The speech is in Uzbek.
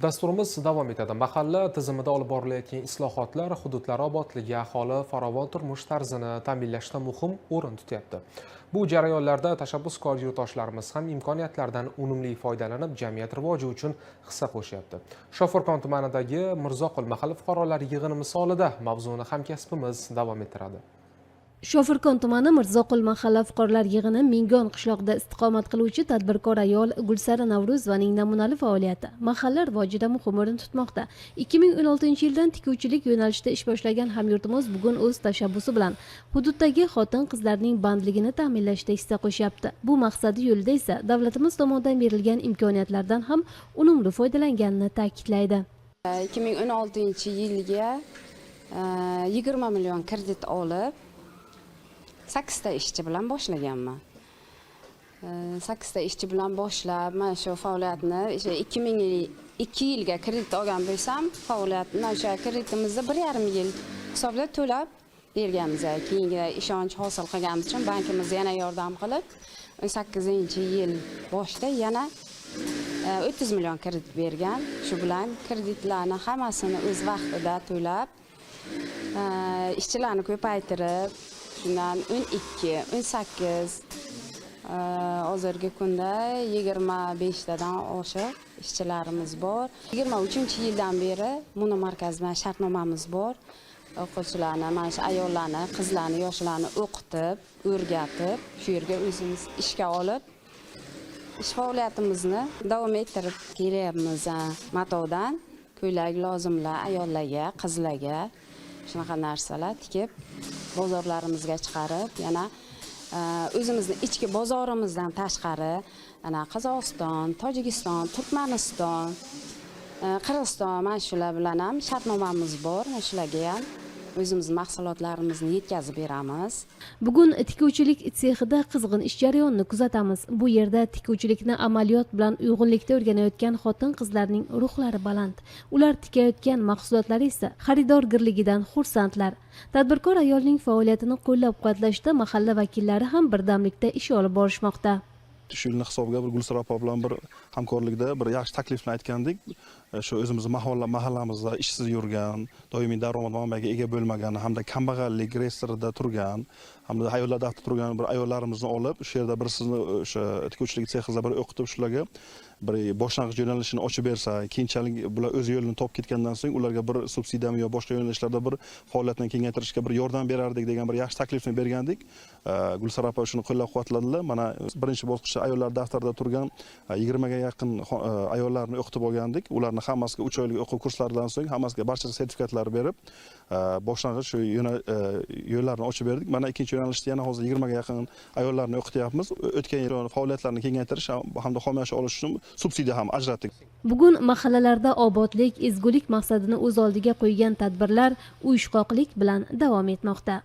Dasturimiz davom etadi. Mahalla tizimida olib borilayotgan islohotlar hududlar obodligi, aholi farovon turmush tarzini ta'minlashda muhim o'rin tutyapti. Bu jarayonlarda tashabbuskor yurtdoshlarimiz ham imkoniyatlardan unumli foydalanib, jamiyat rivoji uchun hissa qo'shyapti. Shofirkon tumanidagi Mirzoqul mahalla fuqarolar yig'ini misolida mavzuni hamkasbimiz davom ettiradi. Shofirkon tumani Mirzoqul mahalla fuqarolar yig'ini Mingon qishloqida istiqomat qiluvchi tadbirkor ayol Gulsara Navruzovaning namunali faoliyati mahalla rivojida muhim o'rin tutmoqda. 2016-yildan tikuvchilik yo'nalishida ish boshlagan hamyurtimiz bugun o'z tashabbusi bilan hududdagi xotin-qizlarning bandligini ta'minlashda hissa qo'shyapti. Bu maqsadi yo'lida esa davlatimiz tomonidan berilgan imkoniyatlardan ham unumli foydalanganini ta'kidlaydi. 2016-yilga 20 million kredit olib 8 ta ishchi bilan boshlaganman. 8 ta ishchi bilan boshlab, mana shu faoliyatni 2002 yilga kredit olgan bo'lsam, faoliyatni o'sha kreditimizni 1,5 yil hisoblab to'lab berganmiz. Keyingi ishonch hosil qilganimiz uchun bankimiz yana yordam qilib, 18-yil boshida yana 30 million kredit bergan. Shu bilan kreditlarni hammasini o'z vaqtida to'lab, ishchilarni ko'paytirib, shundan 12, 18, hozirgi kunda 25 tadan oshiq ishchilarimiz bor. 23-yildan beri Muno markazi bilan shartnomamiz bor. O'quvchilarni, mana shu ayollarni, qizlarni, yoshlarni o'qitib, o'rgatib, shu yerga o'zimiz ishga olib, ish faoliyatimizni davom ettirib kelyapmiz. Matodan ko'ylak lozimlar ayollarga, qizlarga shunaqa narsalar tikib bozorlarimizga chiqarib, yana o'zimizni ichki bozorimizdan tashqari, ana Qozog'iston, Tojikiston, Turkmaniston, Qirg'iziston mana shular bilan ham shartnomamiz bor. Shularga ham o'zimiz mahsulotlarimizni yetkazib beramiz. Bugun tikuvchilik sexida qizg'in ish jarayonini kuzatamiz. Bu yerda tikuvchilikni amaliyot bilan uyg'unlikda o'rganayotgan xotin-qizlarning ruhlari baland. Ular tikayotgan mahsulotlari esa xaridorgirligidan xursandlar. Tadbirkor ayolning faoliyatini qo'llab-quvvatlashda mahalla vakillari ham birdamlikda ish olib borishmoqda. Shu yilning hisobiga bir Gulsara opa bilan bir hamkorlikda bir yaxshi taklifni aytgandik. Shu o'zimizni mahallamizda ishsiz yurgan, doimiy daromad manbaga ega bo'lmagan hamda kambag'allik reyestrida turgan, hamda ayollar daftida turgan bir ayollarimizni olib, shu yerda bir sizni o'sha tikuvchilik sexida bir o'qitib, shularga bir boshlang'ich yo'nalishini ochib bersa, keyinchalik bular o'z yo'lini topib ketgandan so'ng ularga bir subsidiyami yo boshqa yo'nalishlarda bir faoliyatni kengaytirishga bir yordam berardik degan bir yaxshi taklifni bergandik. Gulsara opa shuni qo'llab-quvvatladilar. Mana birinchi bosqichda ayollar daftarida turgan 20 ga yaqin ayollarni o'qitib olgandik. Ularni hammasiga 3 oylik o'quv kurslaridan so'ng hammasiga barcha sertifikatlar berib, boshlang'ich shu yo'llarni ochib berdik. Mana ikkinchi yo'nalishda yana hozir 20 ga yaqin ayollarni o'qityapmiz. O'tgan yil faoliyatlarni kengaytirish hamda xomashyo olish uchun subsidiya ham ajratdik. Bugun mahallalarda obodlik, ezgulik maqsadini o'z oldiga qo'ygan tadbirlar uyushqoqlik bilan davom etmoqda.